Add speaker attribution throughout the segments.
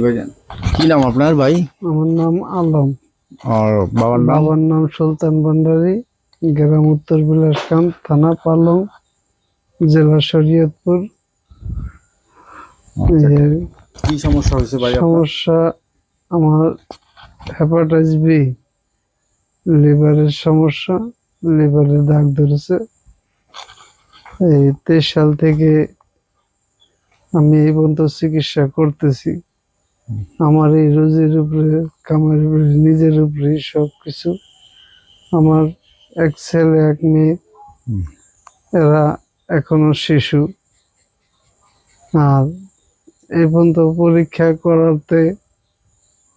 Speaker 1: ভাইজান, কি নাম আপনার ভাই?
Speaker 2: আমার নাম আলম।
Speaker 1: আর বাবার নাম?
Speaker 2: বাবার নাম সুলতান ভান্ডারী, গ্রাম উত্তর বিলাসকান, থানা পালং, জেলা শরীয়তপুর।
Speaker 1: কি সমস্যা হয়েছে ভাই আপনার?
Speaker 2: সমস্যা আমার হেপাটাইটিস বি, লিভারের সমস্যা, লিভারে দাগ ধরেছে। এই 23 সাল থেকে আমি এই পর্যন্ত চিকিৎসা করতেছি। আমার এই রোজের উপরে, কামার উপরে, নিজের উপরে সবকিছু। আমার এক ছেলে এক মেয়ে, এরা এখনো শিশু। আর এই পর্যন্ত পরীক্ষা করাতে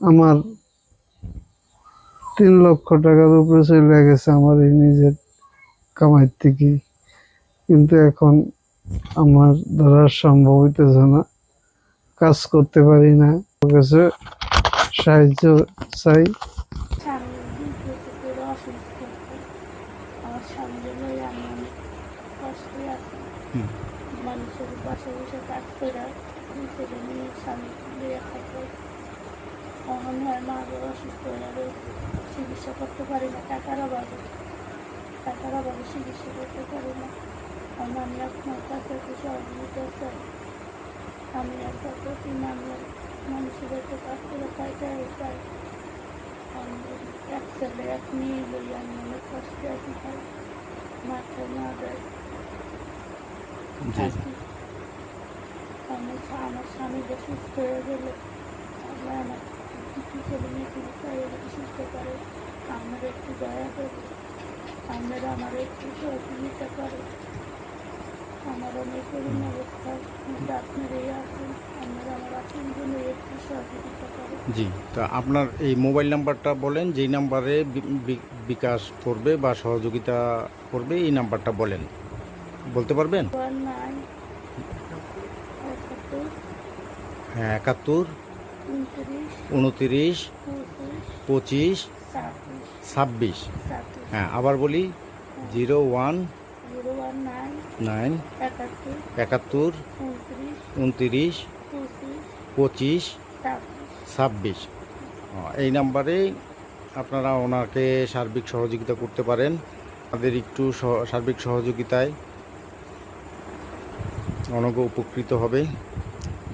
Speaker 2: আমার 3 লক্ষ টাকার উপরে চলে গেছে আমার এই নিজের কামাই থেকে। কিন্তু এখন আমার দ্বারা সম্ভব হইতেছে না, কাজ করতে পারি না। ওর কাছে সাহায্য চাই।
Speaker 3: স্বামী বিদেশে করে অসুস্থ, আমার স্বামীর লইয়া আমি অনেক কষ্টে আছি। মানুষের বসে বসে কাজ করে ছেলে নিয়ে স্বামী লইয়া থাকে। কখন হয় মা বাবা অসুস্থ হয়ে রয়েছে, চিকিৎসা করতে পারি না, টাকার অভাবে চিকিৎসা করতে পারি না। আমি আপনার কাছে একটু সহযোগিতা চাই। আমি একটা প্রতি মানুষের একটু কাজ করে পাইটাই চাই। এক ছেলে এক মেয়ে লইয়া আমি অনেক কষ্টে আছি, তাই মাঠে না যায়। আমার স্বামী যে সুস্থ হয়ে গেলে আমার কিছু ছেলে মেয়ে কিছু সুস্থ করে, আপনারা একটু দয়া করে, আপনারা আমার একটু সহযোগিতা করে। আমার অনেক করুণ অবস্থা, কিন্তু আপনারাই আছেন, আপনারা আমার আপন জন্য একটু সহযোগিতা করে।
Speaker 1: জি, তা আপনার এই মোবাইল নাম্বারটা বলেন, যেই নাম্বারে বিকাশ করবে বা সহযোগিতা করবে, এই নাম্বারটা বলেন, বলতে পারবেন?
Speaker 3: 9
Speaker 1: হ্যাঁ, 71
Speaker 3: 29
Speaker 1: 29 25 26। হ্যাঁ, আবার বলি 01 9 71 29 25 26। এই নাম্বারে আপনারা ওনাকে সার্বিক সহযোগিতা করতে পারেন। আমাদের একটু সার্বিক সহযোগিতায় অনেক উপকৃত হবে।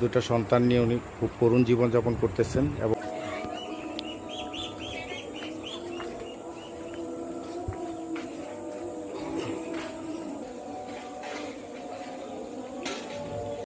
Speaker 1: দুটো সন্তান নিয়ে উনি খুব করুণ জীবনযাপন করতেছেন এবং